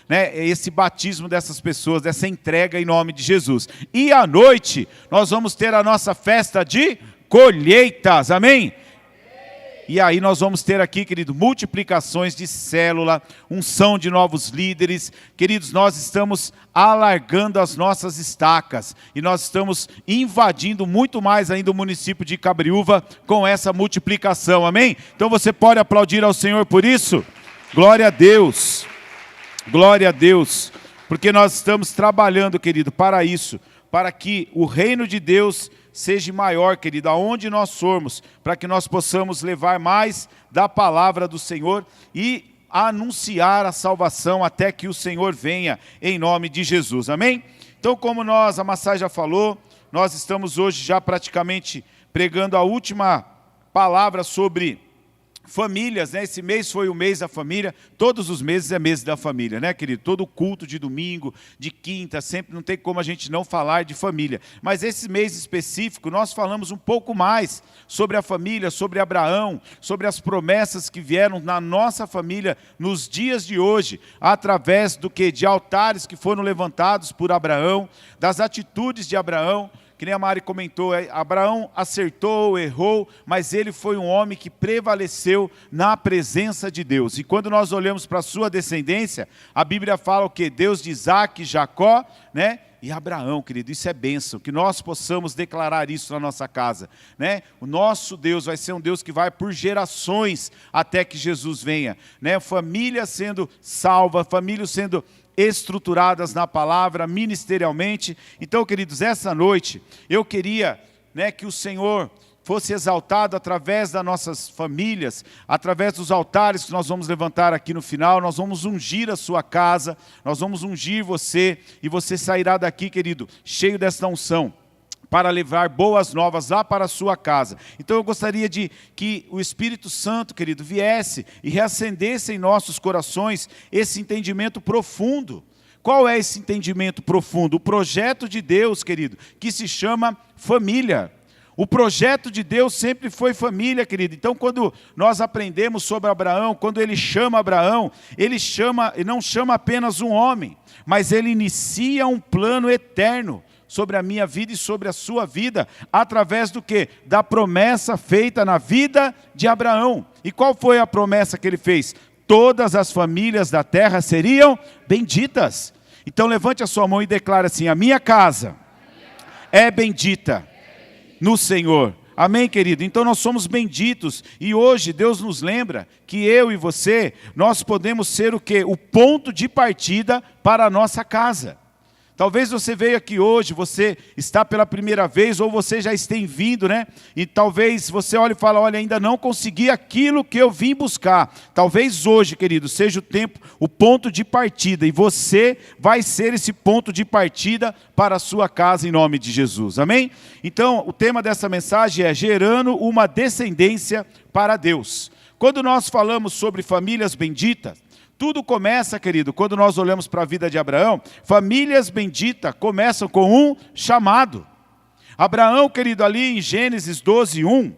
né, esse batismo dessas pessoas, dessa entrega em nome de Jesus. E à noite, nós vamos ter a nossa festa de colheitas, amém? E aí nós vamos ter aqui, querido, multiplicações de célula, unção de novos líderes. Queridos, nós estamos alargando as nossas estacas e nós estamos invadindo muito mais ainda o município de Cabriúva com essa multiplicação, amém? Então você pode aplaudir ao Senhor por isso? Glória a Deus! Glória a Deus, porque nós estamos trabalhando, querido, para isso, para que o reino de Deus seja maior, querido, aonde nós formos, para que nós possamos levar mais da palavra do Senhor e anunciar a salvação até que o Senhor venha, em nome de Jesus, amém? Então, como a Massai já falou, nós estamos hoje já praticamente pregando a última palavra sobre famílias, né? Esse mês foi o mês da família, todos os meses é mês da família, né, querido? Todo culto de domingo, de quinta, sempre não tem como a gente não falar de família. Mas esse mês específico, nós falamos um pouco mais sobre a família, sobre Abraão, sobre as promessas que vieram na nossa família nos dias de hoje, através do que? De altares que foram levantados por Abraão, das atitudes de Abraão. Que nem a Mari comentou, Abraão acertou, errou, mas ele foi um homem que prevaleceu na presença de Deus. E quando nós olhamos para a sua descendência, a Bíblia fala o quê? Deus de Isaac, Jacó, né? E Abraão, querido, isso é bênção, que nós possamos declarar isso na nossa casa, né? O nosso Deus vai ser um Deus que vai por gerações até que Jesus venha, né? Família sendo salva, família sendo estruturadas na palavra, ministerialmente. Então, queridos, essa noite eu queria, né, que o Senhor fosse exaltado através das nossas famílias, através dos altares que nós vamos levantar aqui no final. Nós vamos ungir a sua casa, nós vamos ungir você, e você sairá daqui, querido, cheio desta unção, para levar boas novas lá para a sua casa. Então eu gostaria de que o Espírito Santo, querido, viesse e reacendesse em nossos corações esse entendimento profundo. Qual é esse entendimento profundo? O projeto de Deus, querido, que se chama família. O projeto de Deus sempre foi família, querido. Então, quando nós aprendemos sobre Abraão, quando ele chama Abraão, ele não chama apenas um homem, mas ele inicia um plano eterno sobre a minha vida e sobre a sua vida, através do quê? Da promessa feita na vida de Abraão. E qual foi a promessa que ele fez? Todas as famílias da terra seriam benditas. Então levante a sua mão e declare assim: a minha casa é bendita no Senhor. Amém, querido? Então nós somos benditos, e hoje Deus nos lembra que eu e você, nós podemos ser o quê? O ponto de partida para a nossa casa. Talvez você veio aqui hoje, você está pela primeira vez, ou você já tem vindo, né? E talvez você olhe e fale: olha, ainda não consegui aquilo que eu vim buscar. Talvez hoje, querido, seja o tempo, o ponto de partida, e você vai ser esse ponto de partida para a sua casa em nome de Jesus, amém? Então, o tema dessa mensagem é gerando uma descendência para Deus. Quando nós falamos sobre famílias benditas, tudo começa, querido, quando nós olhamos para a vida de Abraão. Famílias benditas começam com um chamado. Abraão, querido, ali em Gênesis 12:1,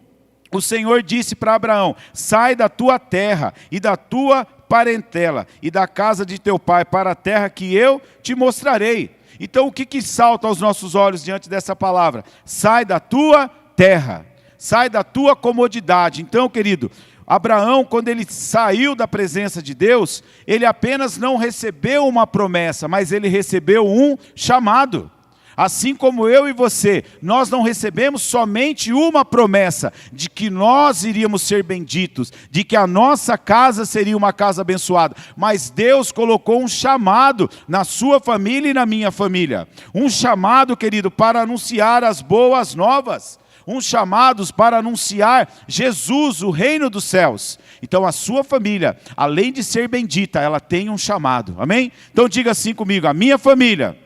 o Senhor disse para Abraão: sai da tua terra e da tua parentela e da casa de teu pai para a terra que eu te mostrarei. Então o que salta aos nossos olhos diante dessa palavra? Sai da tua terra, sai da tua comodidade. Então, querido, Abraão, quando ele saiu da presença de Deus, ele apenas não recebeu uma promessa, mas ele recebeu um chamado. Assim como eu e você, nós não recebemos somente uma promessa de que nós iríamos ser benditos, de que a nossa casa seria uma casa abençoada, mas Deus colocou um chamado na sua família e na minha família. Um chamado, querido, para anunciar as boas novas. Uns chamados para anunciar Jesus, o reino dos céus. Então a sua família, além de ser bendita, ela tem um chamado, amém? Então diga assim comigo: a minha família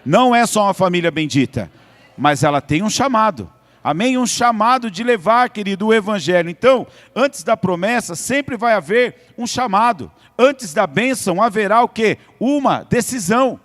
não é só uma família bendita, mas ela tem um chamado, amém? Um chamado de levar, querido, o evangelho. Então, antes da promessa, sempre vai haver um chamado. Antes da bênção, haverá o quê? Uma decisão.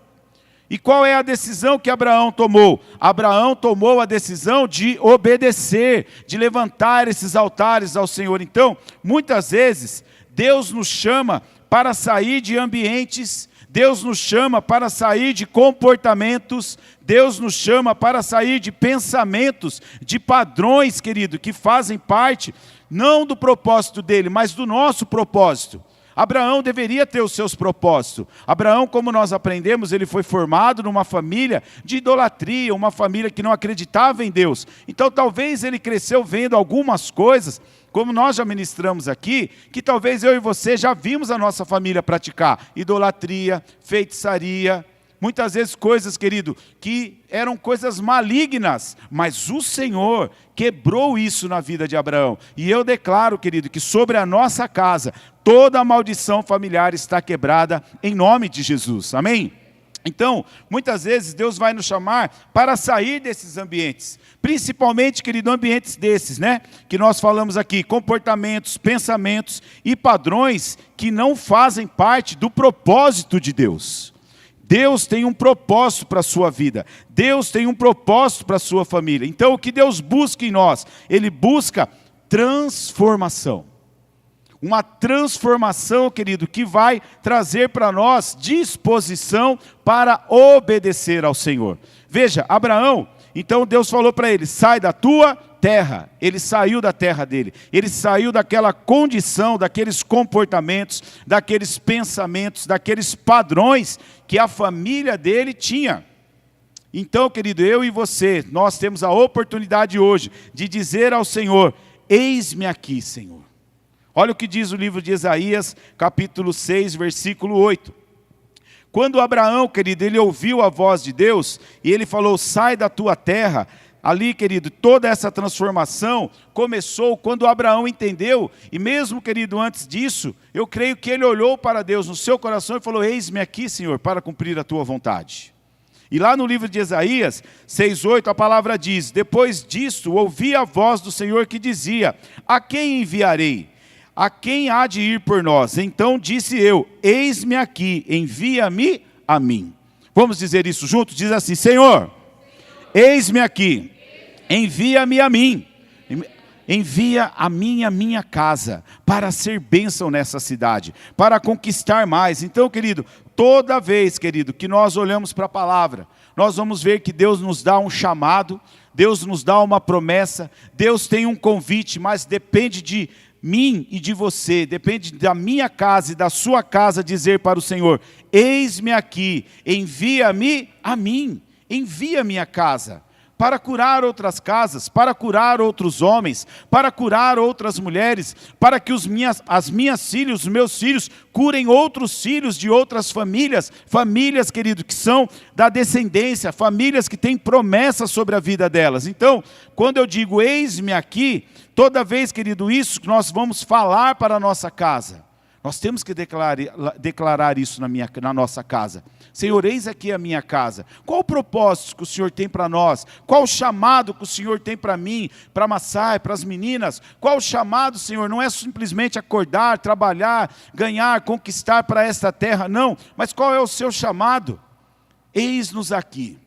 E qual é a decisão que Abraão tomou? Abraão tomou a decisão de obedecer, de levantar esses altares ao Senhor. Então, muitas vezes, Deus nos chama para sair de ambientes, Deus nos chama para sair de comportamentos, Deus nos chama para sair de pensamentos, de padrões, querido, que fazem parte, não do propósito dele, mas do nosso propósito. Abraão deveria ter os seus propósitos. Abraão, como nós aprendemos, ele foi formado numa família de idolatria, uma família que não acreditava em Deus. Então talvez ele cresceu vendo algumas coisas, como nós já ministramos aqui, que talvez eu e você já vimos a nossa família praticar. Idolatria, feitiçaria, muitas vezes coisas, querido, que eram coisas malignas, mas o Senhor quebrou isso na vida de Abraão. E eu declaro, querido, que sobre a nossa casa, toda a maldição familiar está quebrada em nome de Jesus. Amém? Então, muitas vezes Deus vai nos chamar para sair desses ambientes. Principalmente, querido, ambientes desses, né? Que nós falamos aqui, comportamentos, pensamentos e padrões que não fazem parte do propósito de Deus. Deus tem um propósito para a sua vida. Deus tem um propósito para a sua família. Então, o que Deus busca em nós? Ele busca transformação. Uma transformação, querido, que vai trazer para nós disposição para obedecer ao Senhor. Veja, Abraão, então Deus falou para ele, sai da tua terra. Ele saiu da terra dele. Ele saiu daquela condição, daqueles comportamentos, daqueles pensamentos, daqueles padrões que a família dele tinha. Então, querido, eu e você, nós temos a oportunidade hoje de dizer ao Senhor, eis-me aqui, Senhor. Olha o que diz o livro de Isaías, capítulo 6, versículo 8. Quando Abraão, querido, ele ouviu a voz de Deus, e ele falou, sai da tua terra, ali, querido, toda essa transformação começou quando Abraão entendeu, e mesmo, querido, antes disso, eu creio que ele olhou para Deus no seu coração e falou, eis-me aqui, Senhor, para cumprir a tua vontade. E lá no livro de Isaías 6,8, a palavra diz, depois disso, ouvi a voz do Senhor que dizia, a quem enviarei? A quem há de ir por nós? Então disse eu, eis-me aqui, envia-me a mim. Vamos dizer isso juntos? Diz assim, Senhor, eis-me aqui, envia-me a mim. Envia a minha casa para ser bênção nessa cidade, para conquistar mais. Então, querido, toda vez, querido, que nós olhamos para a palavra, nós vamos ver que Deus nos dá um chamado, Deus nos dá uma promessa, Deus tem um convite, mas depende de mim e de você, depende da minha casa e da sua casa dizer para o Senhor, eis-me aqui, envia-me a mim, envia a minha casa, para curar outras casas, para curar outros homens, para curar outras mulheres, para que as minhas filhas, os meus filhos, curem outros filhos de outras famílias, famílias, querido, que são da descendência, famílias que têm promessa sobre a vida delas. Então, quando eu digo eis-me aqui, toda vez, querido, isso que nós vamos falar para a nossa casa, nós temos que declarar isso na nossa casa. Senhor, eis aqui a minha casa. Qual o propósito que o Senhor tem para nós? Qual o chamado que o Senhor tem para mim, para a Massai, para as meninas? Qual o chamado, Senhor? Não é simplesmente acordar, trabalhar, ganhar, conquistar para esta terra, não. Mas qual é o seu chamado? Eis-nos aqui.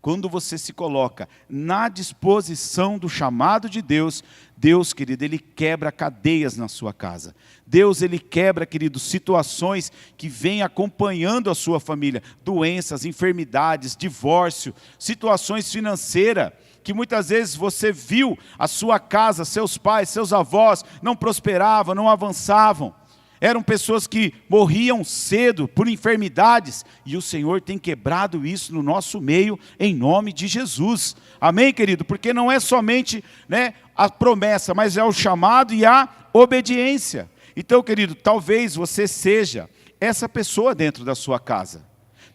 Quando você se coloca na disposição do chamado de Deus, Deus, querido, Ele quebra cadeias na sua casa. Deus, Ele quebra, querido, situações que vêm acompanhando a sua família. Doenças, enfermidades, divórcio, situações financeiras, que muitas vezes você viu a sua casa, seus pais, seus avós, não prosperavam, não avançavam. Eram pessoas que morriam cedo por enfermidades, e o Senhor tem quebrado isso no nosso meio, em nome de Jesus. Amém, querido? Porque não é somente, né, a promessa, mas é o chamado e a obediência. Então, querido, talvez você seja essa pessoa dentro da sua casa.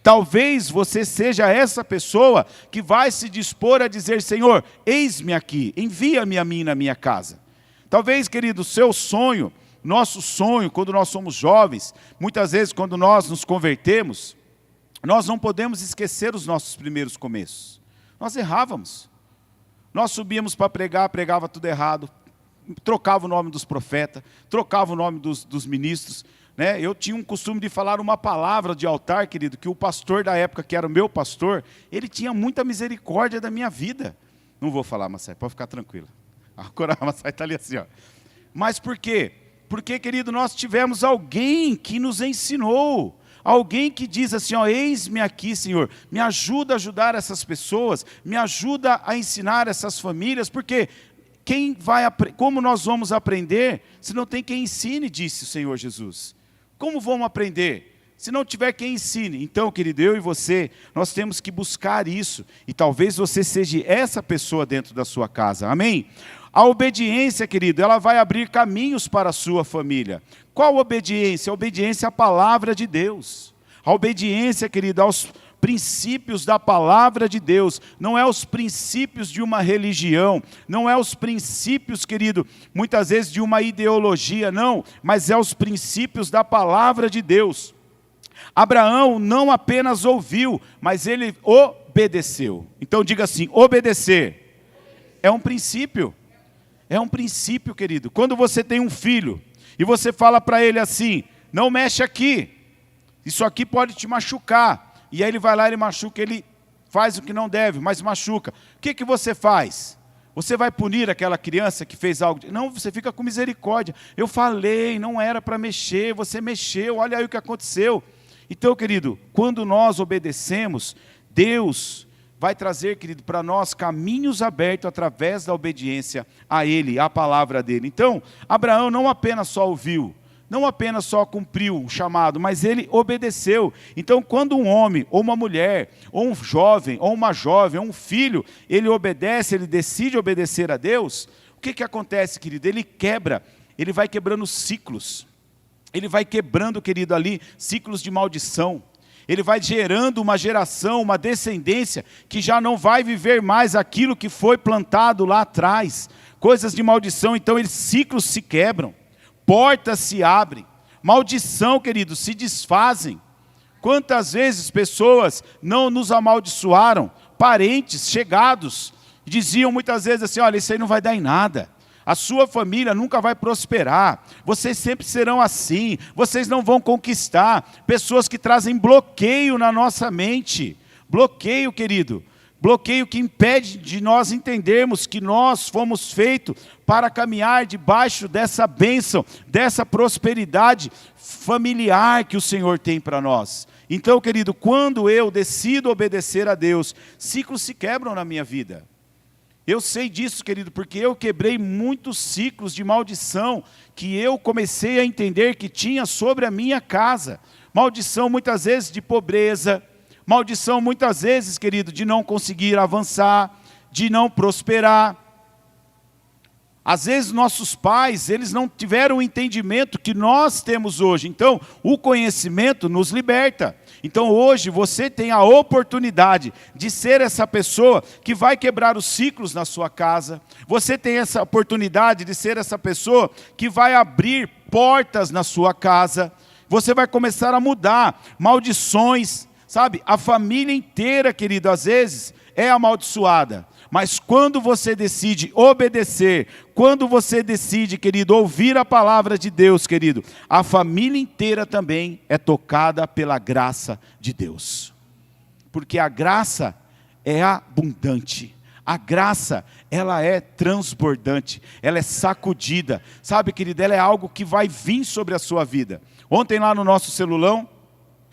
Talvez você seja essa pessoa que vai se dispor a dizer, Senhor, eis-me aqui, envia-me a mim na minha casa. Talvez, querido, o seu sonho, nosso sonho, quando nós somos jovens, muitas vezes quando nós nos convertemos, nós não podemos esquecer os nossos primeiros começos. Nós errávamos. Nós subíamos para pregar, pregava tudo errado, trocava o nome dos profetas, trocava o nome dos ministros. Né? Eu tinha um costume de falar uma palavra de altar, querido, que o pastor da época, que era o meu pastor, ele tinha muita misericórdia da minha vida. Não vou falar, Massai, pode ficar tranquilo. A Massai está ali assim, ó. Mas por quê? Porque, querido, nós tivemos alguém que nos ensinou. Alguém que diz assim, ó, eis-me aqui, Senhor, me ajuda a ajudar essas pessoas, me ajuda a ensinar essas famílias, porque como nós vamos aprender se não tem quem ensine, disse o Senhor Jesus. Como vamos aprender se não tiver quem ensine? Então, querido, eu e você, nós temos que buscar isso, e talvez você seja essa pessoa dentro da sua casa, amém? A obediência, querido, ela vai abrir caminhos para a sua família. Qual obediência? A obediência à palavra de Deus. A obediência, querido, aos princípios da palavra de Deus. Não é os princípios de uma religião, não é os princípios, querido, muitas vezes de uma ideologia, não, mas é os princípios da palavra de Deus. Abraão não apenas ouviu, mas ele obedeceu. Então diga assim, obedecer é um princípio. É um princípio, querido. Quando você tem um filho e você fala para ele assim, não mexe aqui, isso aqui pode te machucar. E aí ele vai lá, ele machuca, ele faz o que não deve, mas machuca. O que você faz? Você vai punir aquela criança que fez algo? Não, você fica com misericórdia. Eu falei, não era para mexer, você mexeu, olha aí o que aconteceu. Então, querido, quando nós obedecemos, Deus vai trazer, querido, para nós caminhos abertos através da obediência a Ele, à palavra dEle. Então, Abraão não apenas só ouviu, não apenas só cumpriu o chamado, mas ele obedeceu. Então, quando um homem, ou uma mulher, ou um jovem, ou uma jovem, ou um filho, ele obedece, ele decide obedecer a Deus, o que acontece, querido? Ele vai quebrando ciclos. Ele vai quebrando, querido, ali, ciclos de maldição. Ele vai gerando uma geração, uma descendência, que já não vai viver mais aquilo que foi plantado lá atrás. Coisas de maldição, então ciclos se quebram, portas se abrem, maldição, querido, se desfazem. Quantas vezes pessoas não nos amaldiçoaram, parentes, chegados, diziam muitas vezes assim, olha, isso aí não vai dar em nada. A sua família nunca vai prosperar, vocês sempre serão assim, vocês não vão conquistar. Pessoas que trazem bloqueio na nossa mente, bloqueio, querido, bloqueio que impede de nós entendermos que nós fomos feitos para caminhar debaixo dessa bênção, dessa prosperidade familiar que o Senhor tem para nós. Então, querido, quando eu decido obedecer a Deus, ciclos se quebram na minha vida. Eu sei disso, querido, porque eu quebrei muitos ciclos de maldição que eu comecei a entender que tinha sobre a minha casa. Maldição muitas vezes de pobreza, maldição muitas vezes, querido, de não conseguir avançar, de não prosperar. Às vezes nossos pais, eles não tiveram o entendimento que nós temos hoje. Então, o conhecimento nos liberta. Então hoje você tem a oportunidade de ser essa pessoa que vai quebrar os ciclos na sua casa. Você tem essa oportunidade de ser essa pessoa que vai abrir portas na sua casa. Você vai começar a mudar maldições, sabe? A família inteira, querido, às vezes é amaldiçoada. Mas quando você decide obedecer, quando você decide, querido, ouvir a palavra de Deus, querido, a família inteira também é tocada pela graça de Deus. Porque a graça é abundante. A graça, ela é transbordante, ela é sacudida. Sabe, querido, ela é algo que vai vir sobre a sua vida. Ontem lá no nosso celulão,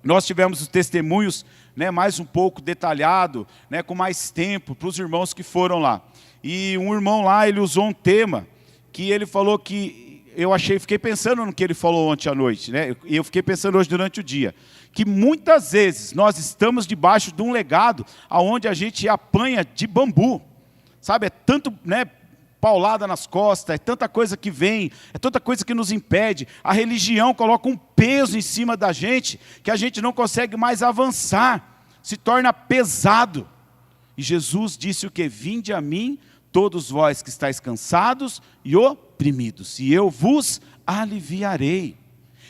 nós tivemos os testemunhos, mais um pouco detalhado, com mais tempo, para os irmãos que foram lá. E um irmão lá, ele usou um tema, que ele falou que, fiquei pensando no que ele falou ontem à noite, e eu fiquei pensando hoje durante o dia, que muitas vezes nós estamos debaixo de um legado, onde a gente apanha de bambu, sabe, é tanto, paulada nas costas, é tanta coisa que vem, é tanta coisa que nos impede. A religião coloca um peso em cima da gente, que a gente não consegue mais avançar, se torna pesado. E Jesus disse o que? Vinde a mim, todos vós que estáis cansados e oprimidos, e eu vos aliviarei.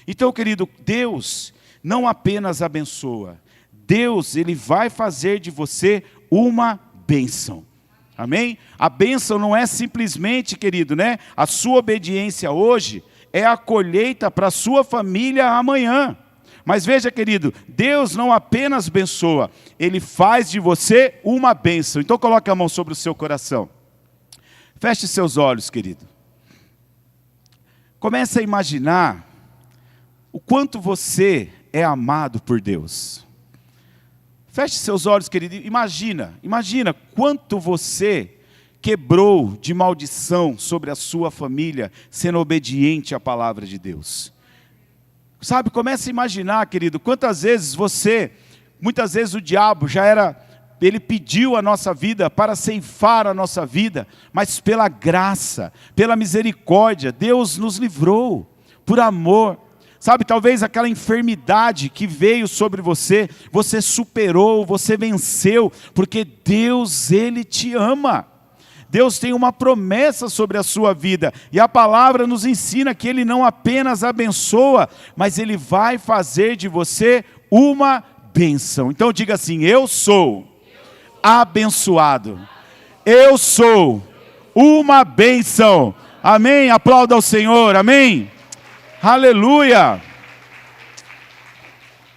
Então, querido, Deus não apenas abençoa, Deus, Ele vai fazer de você uma bênção. Amém? A bênção não é simplesmente, querido, a sua obediência hoje é a colheita para a sua família amanhã. Mas veja, querido, Deus não apenas abençoa, Ele faz de você uma bênção. Então coloque a mão sobre o seu coração. Feche seus olhos, querido. Comece a imaginar o quanto você é amado por Deus. Feche seus olhos, querido. Imagina quanto você quebrou de maldição sobre a sua família, sendo obediente à palavra de Deus. Sabe, comece a imaginar, querido, quantas vezes muitas vezes o diabo ele pediu a nossa vida para ceifar a nossa vida, mas pela graça, pela misericórdia, Deus nos livrou, por amor. Sabe, talvez aquela enfermidade que veio sobre você, você superou, você venceu, porque Deus, Ele te ama. Deus tem uma promessa sobre a sua vida, e a palavra nos ensina que Ele não apenas abençoa, mas Ele vai fazer de você uma bênção. Então diga assim: eu sou abençoado, eu sou uma bênção. Amém? Aplauda ao Senhor, amém? Aleluia!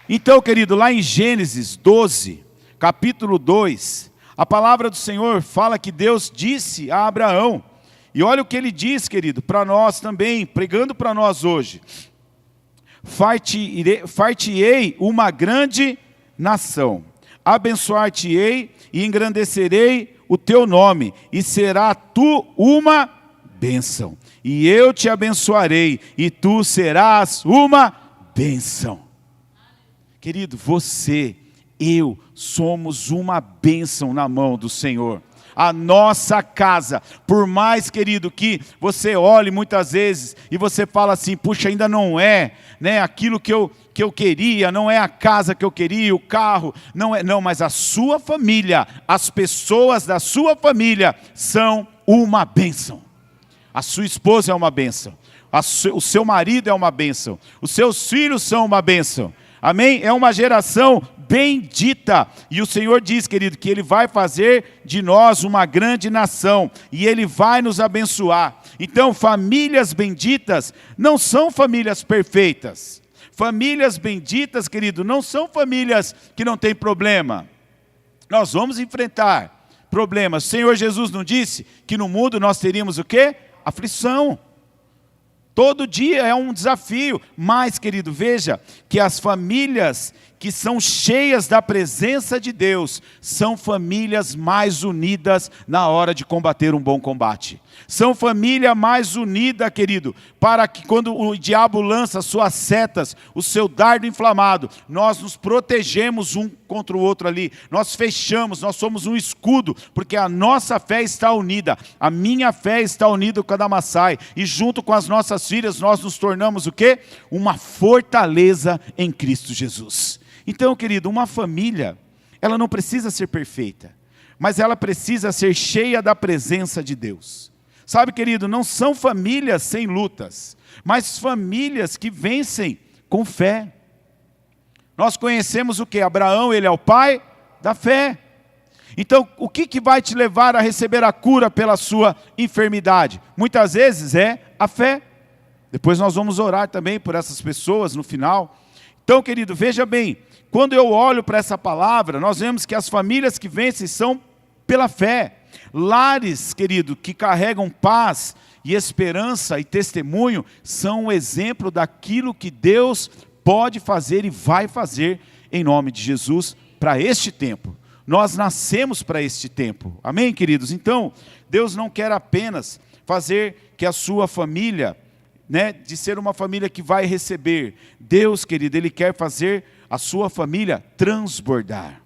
Então, querido, lá em Gênesis 12, capítulo 2, a palavra do Senhor fala que Deus disse a Abraão, e olha o que ele diz, querido, para nós também, pregando para nós hoje: far-te-ei uma grande nação, abençoar-te-ei e engrandecerei o teu nome, e será tu uma bênção. E eu te abençoarei, e tu serás uma bênção. Querido, você, eu, somos uma bênção na mão do Senhor. A nossa casa, por mais, querido, que você olhe muitas vezes e você fala assim: puxa, ainda não é, né, aquilo que eu queria, não é a casa que eu queria, o carro, não, mas a sua família, as pessoas da sua família são uma bênção. A sua esposa é uma bênção, o seu marido é uma bênção, os seus filhos são uma bênção, amém? É uma geração bendita, e o Senhor diz, querido, que Ele vai fazer de nós uma grande nação, e Ele vai nos abençoar. Então, famílias benditas não são famílias perfeitas. Famílias benditas, querido, não são famílias que não têm problema. Nós vamos enfrentar problemas. O Senhor Jesus não disse que no mundo nós teríamos o quê? Aflição. Todo dia é um desafio. Mas, querido, veja que as famílias que são cheias da presença de Deus são famílias mais unidas na hora de combater um bom combate. São família mais unida, querido, para que quando o diabo lança suas setas, o seu dardo inflamado, nós nos protegemos um contra o outro ali, nós fechamos, nós somos um escudo, porque a nossa fé está unida, a minha fé está unida com a da Massai, e junto com as nossas filhas nós nos tornamos o quê? Uma fortaleza em Cristo Jesus. Então, querido, uma família, ela não precisa ser perfeita, mas ela precisa ser cheia da presença de Deus. Sabe, querido, não são famílias sem lutas, mas famílias que vencem com fé. Nós conhecemos o que? Abraão, ele é o pai da fé. Então, o que vai te levar a receber a cura pela sua enfermidade? Muitas vezes é a fé. Depois nós vamos orar também por essas pessoas no final. Então, querido, veja bem, quando eu olho para essa palavra, nós vemos que as famílias que vencem são pela fé. Lares, querido, que carregam paz e esperança e testemunho, são um exemplo daquilo que Deus pode fazer e vai fazer em nome de Jesus para este tempo. Nós nascemos para este tempo, amém, queridos? Então, Deus não quer apenas fazer que a sua família, né, de ser uma família que vai receber. Deus, querido, Ele quer fazer a sua família transbordar.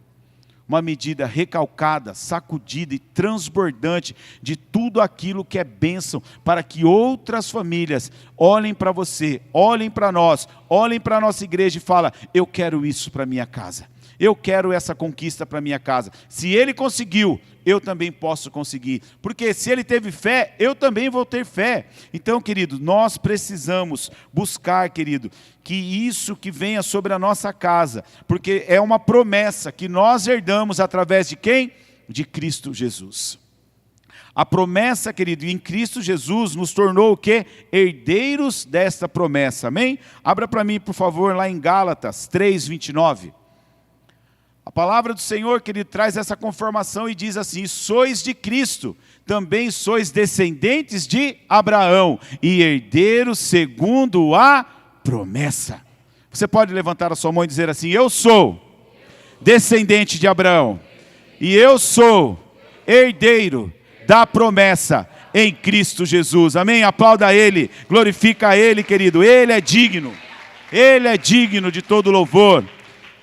Uma medida recalcada, sacudida e transbordante de tudo aquilo que é bênção, para que outras famílias olhem para você, olhem para nós, olhem para a nossa igreja e falem: eu quero isso para minha casa, eu quero essa conquista para minha casa. Se ele conseguiu, eu também posso conseguir, porque se ele teve fé, eu também vou ter fé. Então, querido, nós precisamos buscar, querido, que isso que venha sobre a nossa casa, porque é uma promessa que nós herdamos através de quem? De Cristo Jesus. A promessa, querido, em Cristo Jesus nos tornou o quê? Herdeiros desta promessa, amém? Abra para mim, por favor, lá em Gálatas 3:29. A palavra do Senhor, querido, traz essa conformação e diz assim: sois de Cristo, também sois descendentes de Abraão e herdeiros segundo a promessa. Você pode levantar a sua mão e dizer assim: eu sou descendente de Abraão e eu sou herdeiro da promessa em Cristo Jesus. Amém? Aplauda Ele, glorifica a Ele, querido. Ele é digno de todo louvor.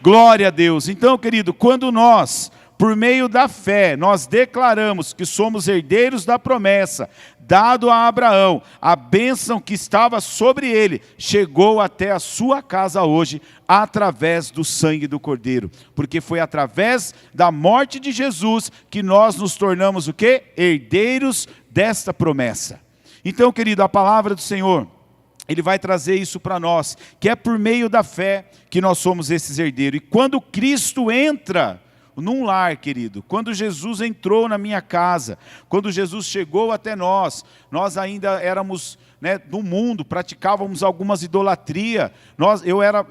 Glória a Deus. Então, querido, quando nós, por meio da fé, nós declaramos que somos herdeiros da promessa, dado a Abraão, a bênção que estava sobre ele, chegou até a sua casa hoje, através do sangue do Cordeiro. Porque foi através da morte de Jesus que nós nos tornamos o quê? Herdeiros desta promessa. Então, querido, a palavra do Senhor, Ele vai trazer isso para nós, que é por meio da fé que nós somos esses herdeiros. E quando Cristo entra num lar, querido, quando Jesus entrou na minha casa, quando Jesus chegou até nós ainda éramos, no mundo, praticávamos algumas idolatrias.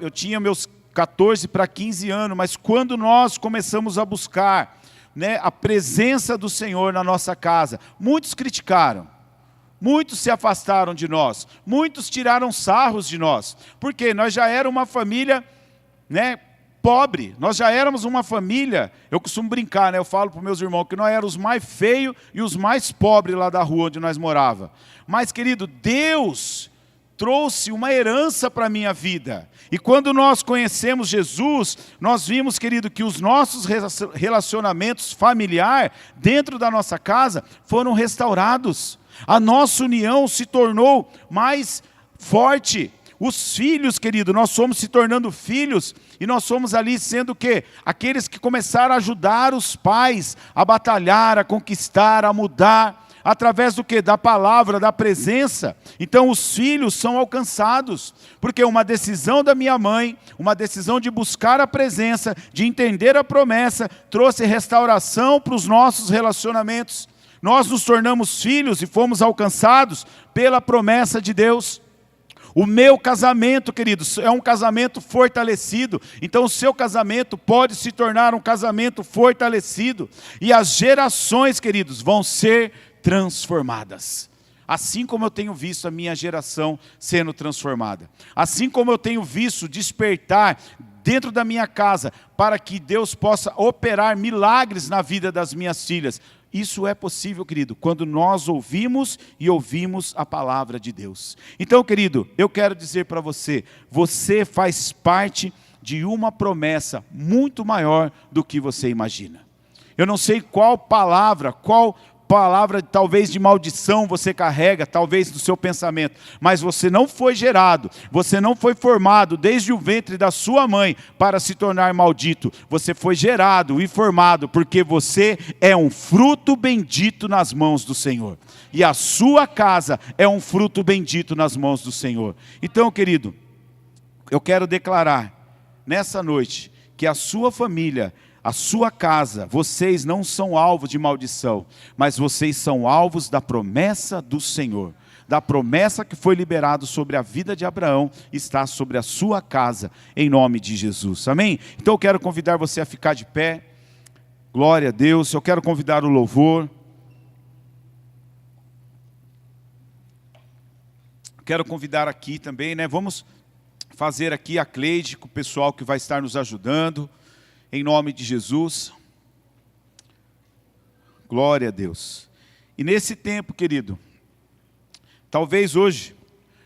Eu tinha meus 14 para 15 anos, mas quando nós começamos a buscar, a presença do Senhor na nossa casa, muitos criticaram. Muitos se afastaram de nós, muitos tiraram sarros de nós, porque nós já éramos uma família, pobre, nós já éramos uma família, eu costumo brincar, eu falo para os meus irmãos que nós éramos os mais feios e os mais pobres lá da rua onde nós morávamos. Mas, querido, Deus trouxe uma herança para a minha vida. E quando nós conhecemos Jesus, nós vimos, querido, que os nossos relacionamentos familiares dentro da nossa casa foram restaurados. A nossa união se tornou mais forte. Os filhos, querido, nós somos se tornando filhos e nós somos ali sendo o quê? Aqueles que começaram a ajudar os pais a batalhar, a conquistar, a mudar, através do quê? Da palavra, da presença. Então os filhos são alcançados, porque uma decisão da minha mãe, uma decisão de buscar a presença, de entender a promessa, trouxe restauração para os nossos relacionamentos. Nós nos tornamos filhos e fomos alcançados pela promessa de Deus. O meu casamento, queridos, é um casamento fortalecido. Então o seu casamento pode se tornar um casamento fortalecido. E as gerações, queridos, vão ser transformadas. Assim como eu tenho visto a minha geração sendo transformada. Assim como eu tenho visto despertar dentro da minha casa para que Deus possa operar milagres na vida das minhas filhas. Isso é possível, querido, quando nós ouvimos a palavra de Deus. Então, querido, eu quero dizer para você, você faz parte de uma promessa muito maior do que você imagina. Eu não sei qual palavra talvez de maldição você carrega, talvez do seu pensamento, mas você não foi gerado, você não foi formado desde o ventre da sua mãe para se tornar maldito. Você foi gerado e formado porque você é um fruto bendito nas mãos do Senhor. E a sua casa é um fruto bendito nas mãos do Senhor. Então, querido, eu quero declarar nessa noite que a sua família, a sua casa, vocês não são alvos de maldição, mas vocês são alvos da promessa do Senhor. Da promessa que foi liberada sobre a vida de Abraão, está sobre a sua casa, em nome de Jesus. Amém? Então eu quero convidar você a ficar de pé. Glória a Deus. Eu quero convidar o louvor. Quero convidar aqui também, vamos fazer aqui a Cleide, com o pessoal que vai estar nos ajudando. Em nome de Jesus, glória a Deus. E nesse tempo, querido, talvez hoje,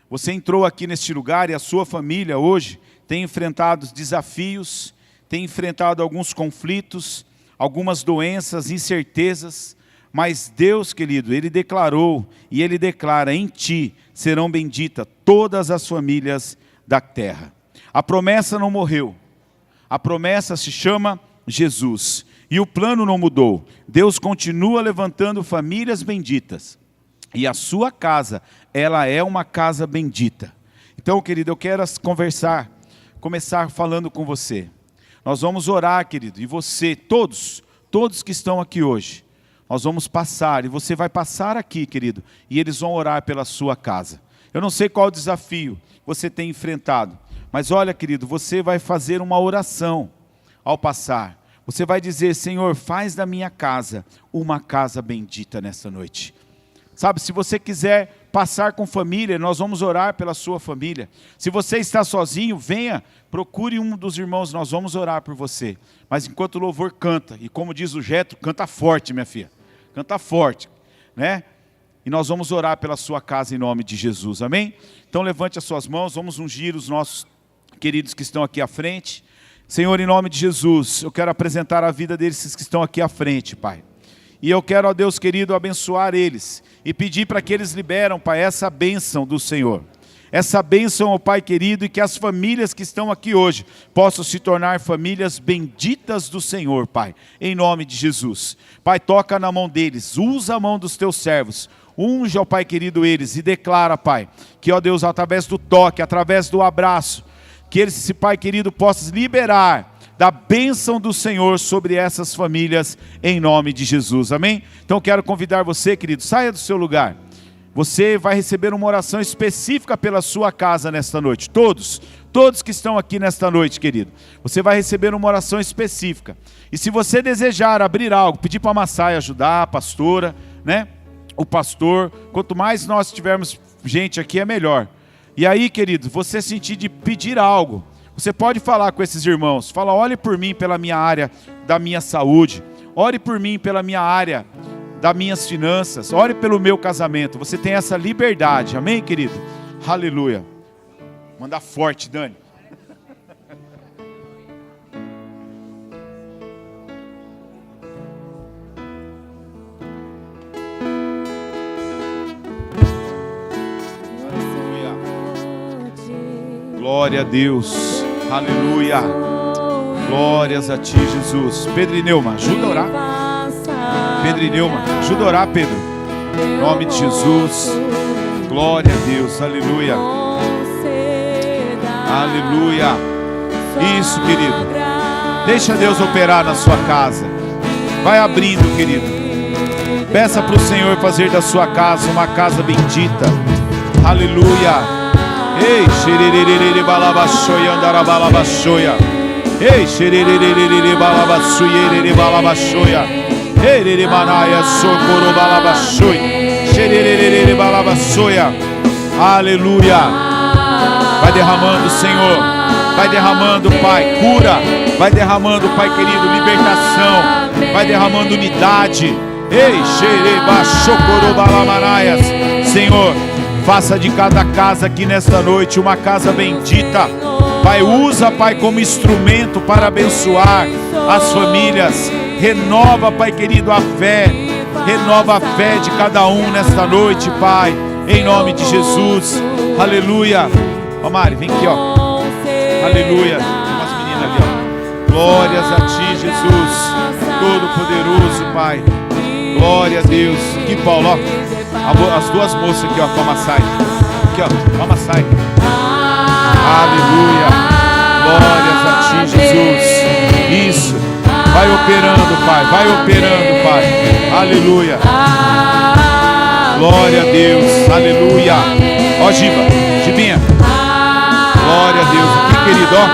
você entrou aqui neste lugar e a sua família hoje tem enfrentado desafios, tem enfrentado alguns conflitos, algumas doenças, incertezas, mas Deus, querido, Ele declarou e Ele declara: em ti serão benditas todas as famílias da terra. A promessa não morreu. A promessa se chama Jesus. E o plano não mudou. Deus continua levantando famílias benditas. E a sua casa, ela é uma casa bendita. Então, querido, eu quero começar falando com você. Nós vamos orar, querido. E você, todos que estão aqui hoje, nós vamos passar. E você vai passar aqui, querido. E eles vão orar pela sua casa. Eu não sei qual desafio você tem enfrentado. Mas olha, querido, você vai fazer uma oração ao passar. Você vai dizer: Senhor, faz da minha casa uma casa bendita nesta noite. Sabe, se você quiser passar com família, nós vamos orar pela sua família. Se você está sozinho, venha, procure um dos irmãos, nós vamos orar por você. Mas enquanto o louvor canta, e como diz o Jetro, canta forte, minha filha. Canta forte, né? E nós vamos orar pela sua casa em nome de Jesus, amém? Então levante as suas mãos, vamos ungir os nossos queridos que estão aqui à frente. Senhor, em nome de Jesus, eu quero apresentar a vida desses que estão aqui à frente, Pai. E eu quero, ó Deus querido, abençoar eles e pedir para que eles liberam, Pai, essa bênção do Senhor. Essa bênção, ó Pai querido, e que as famílias que estão aqui hoje possam se tornar famílias benditas do Senhor, Pai, em nome de Jesus. Pai, toca na mão deles, usa a mão dos teus servos, unge, ó Pai querido, eles e declara, Pai, que, ó Deus, através do toque, através do abraço, que eles, esse Pai querido, possam liberar da bênção do Senhor sobre essas famílias, em nome de Jesus, amém? Então quero convidar você, querido, saia do seu lugar. Você vai receber uma oração específica pela sua casa nesta noite. Todos que estão aqui nesta noite, querido, você vai receber uma oração específica. E se você desejar abrir algo, pedir para a Massai ajudar, a pastora, né? O pastor, quanto mais nós tivermos gente aqui, é melhor. E aí, querido, você sentir de pedir algo, você pode falar com esses irmãos. Fala: ore por mim pela minha área da minha saúde. Ore por mim pela minha área das minhas finanças. Ore pelo meu casamento. Você tem essa liberdade. Amém, querido? Aleluia. Manda forte, Dani. Glória a Deus, aleluia, glórias a Ti, Jesus. Pedro e Neuma, ajuda a orar. Pedro e Neuma, ajuda a orar, Pedro. Em nome de Jesus, glória a Deus, aleluia. Aleluia. Isso, querido. Deixa Deus operar na sua casa. Vai abrindo, querido. Peça para o Senhor fazer da sua casa uma casa bendita. Aleluia. Ei, xerererere balabaxoia, andarabalabaxoia. Ei, xerererere balabassuierere balabaxoia. Ei, manaia, socorro balabaxoi. Xerererere balabassoia. Aleluia. Vai derramando, Senhor. Vai derramando, Pai, cura. Vai derramando, Pai querido, libertação. Vai derramando unidade. Ei, xereba, socorro balamanaias. Senhor, faça de cada casa aqui nesta noite uma casa bendita. Pai, usa, Pai, como instrumento para abençoar as famílias. Renova, Pai querido, a fé. Renova a fé de cada um nesta noite, Pai. Em nome de Jesus. Aleluia. Ó, Mari, vem aqui, ó. Aleluia. Tem umas meninas ali, ó. Glórias a Ti, Jesus. Todo-Poderoso, Pai. Glória a Deus. Aqui, Paulo, ó. As duas moças aqui, ó, com a Massai. Aqui, ó, com a Massai. Aleluia. Glórias a Ti, Jesus. Isso. Vai operando, Pai. Vai operando, Pai. Aleluia. Glória a Deus. Aleluia. Ó, Giba. Gibinha. Glória a Deus. Aqui, querido, ó.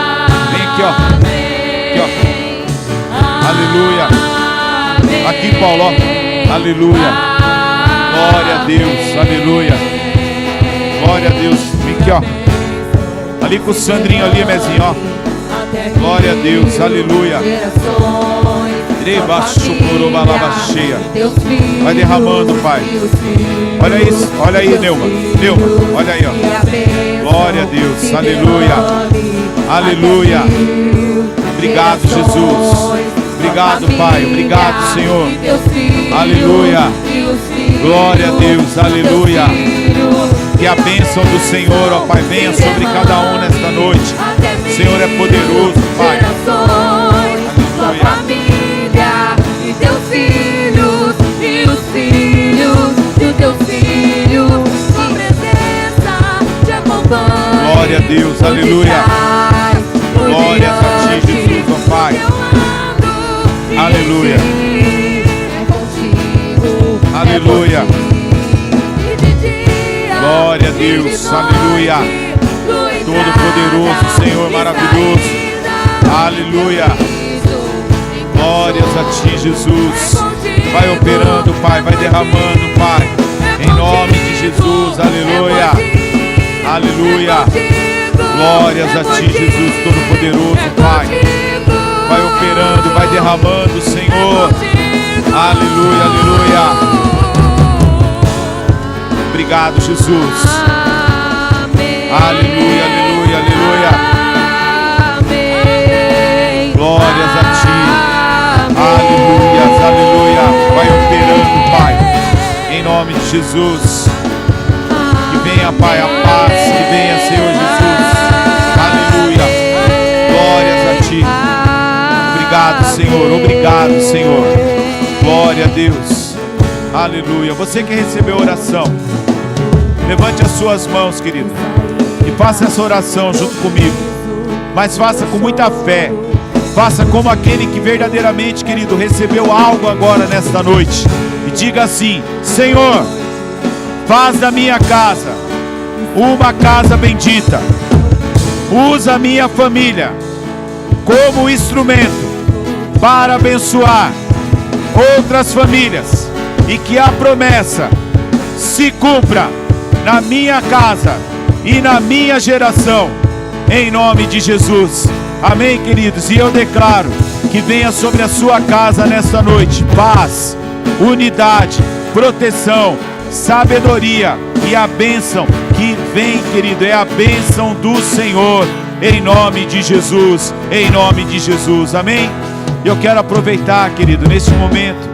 Vem aqui, ó. Aqui, ó. Aleluia. Aqui, Paulo, ó. Aleluia. Glória a Deus, aleluia. Glória a Deus. Vem aqui, ó. Ali com o Sandrinho ali, Mezinho, ó. Glória a Deus, aleluia. Vai derramando, Pai. Olha isso, olha aí, Neuma. Neuma, olha aí, ó. Glória a Deus, aleluia. Aleluia. Obrigado, Jesus. Obrigado, Pai. Obrigado, Senhor. Aleluia. Glória a Deus. Aleluia. Que a bênção do Senhor, ó Pai, venha sobre cada um nesta noite. O Senhor é poderoso, Pai. Aleluia. E teus filhos, e os filhos, e os teus filhos, tua presença te acompanha. Glória a Deus, aleluia. Glória a Ti, Jesus, ó Pai. Aleluia. Aleluia. Glória a Deus, aleluia. Todo-Poderoso, Senhor maravilhoso. Aleluia. Glórias a Ti, Jesus. Vai operando, Pai, vai derramando, Pai. Em nome de Jesus, aleluia. Aleluia. Glórias a Ti, Jesus Todo-Poderoso, Pai. Vai operando, vai derramando, Senhor. Aleluia, aleluia. Obrigado, Jesus. Aleluia, aleluia, aleluia. Glórias a Ti. Aleluia, aleluia. Vai operando, Pai. Em nome de Jesus. Que venha, Pai, a paz. Que venha, Senhor Jesus. Aleluia. Glórias a Ti. Obrigado, Senhor. Obrigado, Senhor. Glória a Deus. Aleluia. Você que recebeu a oração, levante as suas mãos, querido, e faça essa oração junto comigo. Mas faça com muita fé. Faça como aquele que verdadeiramente, querido, recebeu algo agora nesta noite. E diga assim: Senhor, faz da minha casa uma casa bendita. Usa a minha família como instrumento para abençoar outras famílias. E que a promessa se cumpra na minha casa e na minha geração. Em nome de Jesus. Amém, queridos? E eu declaro que venha sobre a sua casa nesta noite paz, unidade, proteção, sabedoria e a bênção que vem, querido, é a bênção do Senhor, em nome de Jesus, em nome de Jesus, amém? Eu quero aproveitar, querido, nesse momento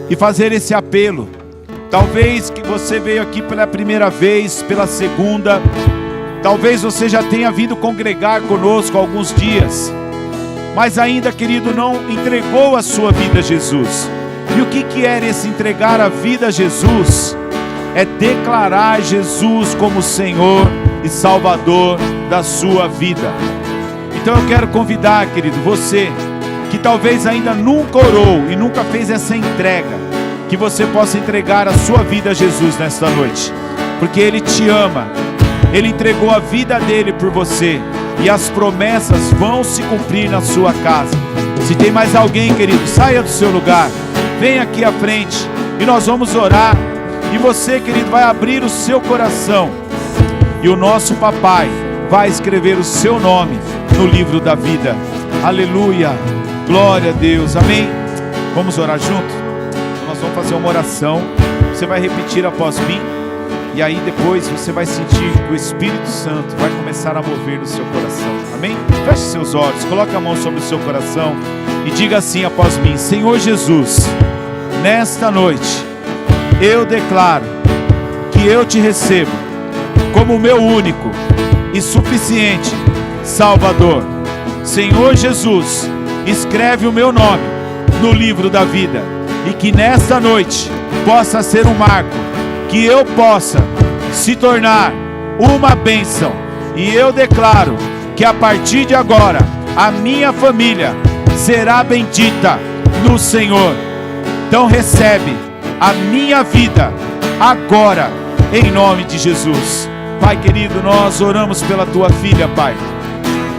e fazer esse apelo. Talvez que você veio aqui pela primeira vez, pela segunda, talvez você já tenha vindo congregar conosco há alguns dias, mas ainda, querido, não entregou a sua vida a Jesus. E o que é esse entregar a vida a Jesus? É declarar Jesus como Senhor e Salvador da sua vida. Então eu quero convidar, querido, você que talvez ainda nunca orou e nunca fez essa entrega, que você possa entregar a sua vida a Jesus nesta noite, porque Ele te ama. Ele entregou a vida dele por você, e as promessas vão se cumprir na sua casa. Se tem mais alguém, querido, saia do seu lugar, vem aqui à frente e nós vamos orar. E você, querido, vai abrir o seu coração e o nosso papai vai escrever o seu nome no livro da vida. Aleluia, glória a Deus, amém? Vamos orar junto? Nós vamos fazer uma oração, você vai repetir após mim. E aí depois você vai sentir que o Espírito Santo vai começar a mover no seu coração. Amém? Feche seus olhos, coloque a mão sobre o seu coração e diga assim após mim: Senhor Jesus, nesta noite eu declaro que eu te recebo como meu único e suficiente Salvador. Senhor Jesus, escreve o meu nome no livro da vida, e que nesta noite possa ser um marco, que eu possa se tornar uma bênção. E eu declaro que a partir de agora a minha família será bendita no Senhor. Então recebe a minha vida agora, em nome de Jesus. Pai querido, nós oramos pela tua filha, Pai.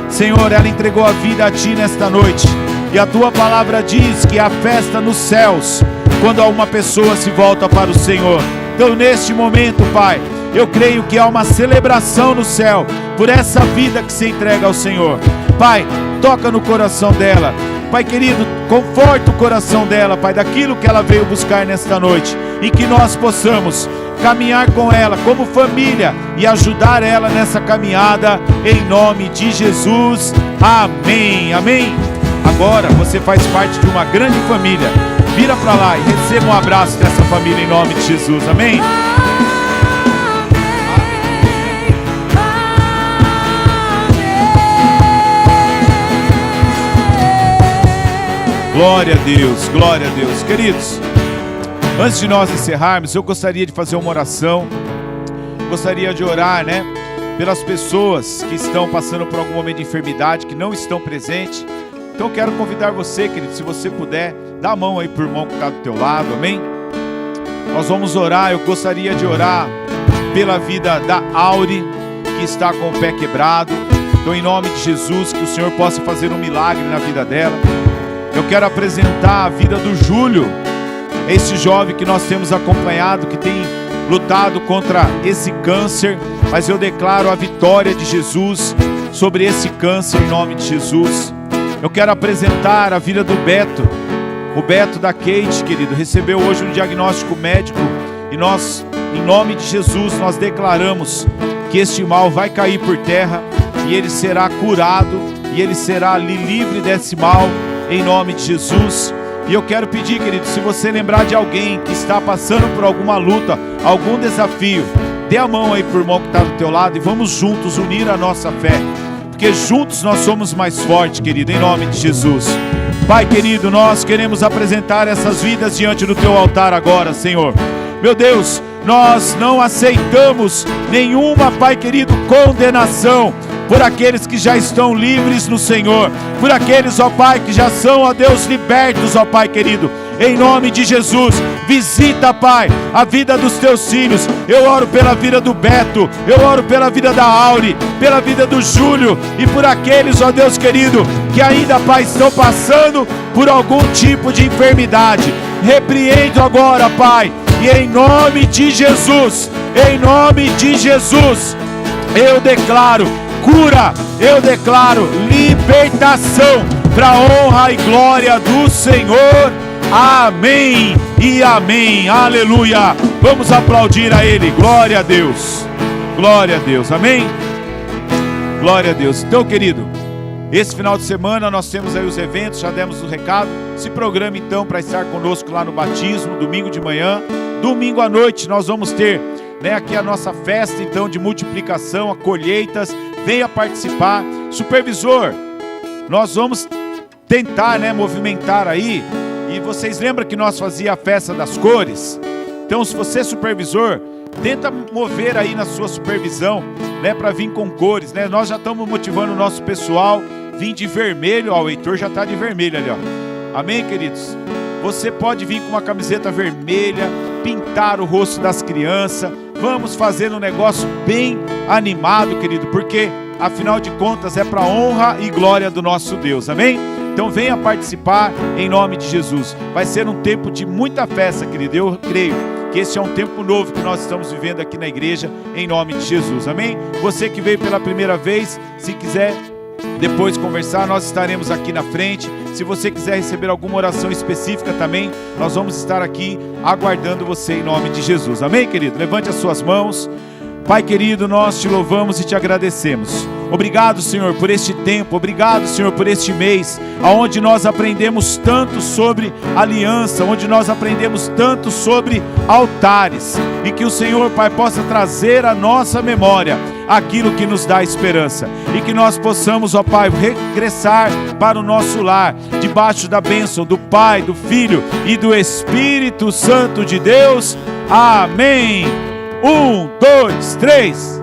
Senhor, ela entregou a vida a ti nesta noite, e a tua palavra diz que há festa nos céus quando uma pessoa se volta para o Senhor. Então neste momento, Pai, eu creio que há uma celebração no céu por essa vida que se entrega ao Senhor. Pai, toca no coração dela. Pai querido, conforta o coração dela, Pai, daquilo que ela veio buscar nesta noite, e que nós possamos caminhar com ela como família e ajudar ela nessa caminhada, em nome de Jesus. Amém, amém. Agora você faz parte de uma grande família. Vira para lá e receba um abraço dessa família em nome de Jesus, amém? Glória a Deus, glória a Deus. Queridos, antes de nós encerrarmos, eu gostaria de fazer uma oração. Gostaria de orar, pelas pessoas que estão passando por algum momento de enfermidade, que não estão presentes. Então eu quero convidar você, querido, se você puder, dá a mão aí para o irmão que está do teu lado, amém? Nós vamos orar. Eu gostaria de orar pela vida da Auri, que está com o pé quebrado. Então, em nome de Jesus, que o Senhor possa fazer um milagre na vida dela. Eu quero apresentar a vida do Júlio, esse jovem que nós temos acompanhado, que tem lutado contra esse câncer, mas eu declaro a vitória de Jesus sobre esse câncer em nome de Jesus. Eu quero apresentar a vida do Beto, o Beto da Kate, querido, recebeu hoje um diagnóstico médico e nós, em nome de Jesus, nós declaramos que este mal vai cair por terra e ele será curado e ele será ali livre desse mal em nome de Jesus. E eu quero pedir, querido, se você lembrar de alguém que está passando por alguma luta, algum desafio, dê a mão aí pro irmão que está do teu lado e vamos juntos unir a nossa fé, porque juntos nós somos mais fortes, querido, em nome de Jesus. Pai querido, nós queremos apresentar essas vidas diante do teu altar agora, Senhor. Meu Deus, nós não aceitamos nenhuma, Pai querido, condenação por aqueles que já estão livres no Senhor, por aqueles, ó Pai, que já são, ó Deus, libertos, ó Pai querido, em nome de Jesus. Visita, Pai, a vida dos teus filhos. Eu oro pela vida do Beto, eu oro pela vida da Auri, pela vida do Júlio e por aqueles, ó Deus querido, que ainda, Pai, estão passando por algum tipo de enfermidade. Repreendo agora, Pai, e em nome de Jesus, eu declaro cura, eu declaro libertação para a honra e glória do Senhor. Amém e amém, aleluia. Vamos aplaudir a Ele, glória a Deus, amém, glória a Deus. Então, querido, esse final de semana nós temos aí os eventos, já demos o recado. Se programa então para estar conosco lá no batismo, domingo de manhã. Domingo à noite nós vamos ter, aqui a nossa festa então de multiplicação, a colheitas. Venha participar. Supervisor, nós vamos tentar, movimentar aí. E vocês lembram que nós fazia a festa das cores? Então, se você é supervisor, tenta mover aí na sua supervisão, para vir com cores, Nós já estamos motivando o nosso pessoal, vir de vermelho, ó, o Heitor já está de vermelho ali, ó. Amém, queridos? Você pode vir com uma camiseta vermelha, pintar o rosto das crianças. Vamos fazer um negócio bem animado, querido, porque afinal de contas é para a honra e glória do nosso Deus, amém? Então venha participar em nome de Jesus. Vai ser um tempo de muita festa, querido. Eu creio que esse é um tempo novo que nós estamos vivendo aqui na igreja, em nome de Jesus, amém? Você que veio pela primeira vez, se quiser depois conversar, nós estaremos aqui na frente. Se você quiser receber alguma oração específica também, nós vamos estar aqui aguardando você em nome de Jesus, amém, querido? Levante as suas mãos. Pai querido, nós te louvamos e te agradecemos. Obrigado, Senhor, por este tempo. Obrigado, Senhor, por este mês, onde nós aprendemos tanto sobre aliança, onde nós aprendemos tanto sobre altares. E que o Senhor, Pai, possa trazer à nossa memória aquilo que nos dá esperança. E que nós possamos, ó Pai, regressar para o nosso lar, debaixo da bênção do Pai, do Filho e do Espírito Santo de Deus. Amém. 1, 2, 3.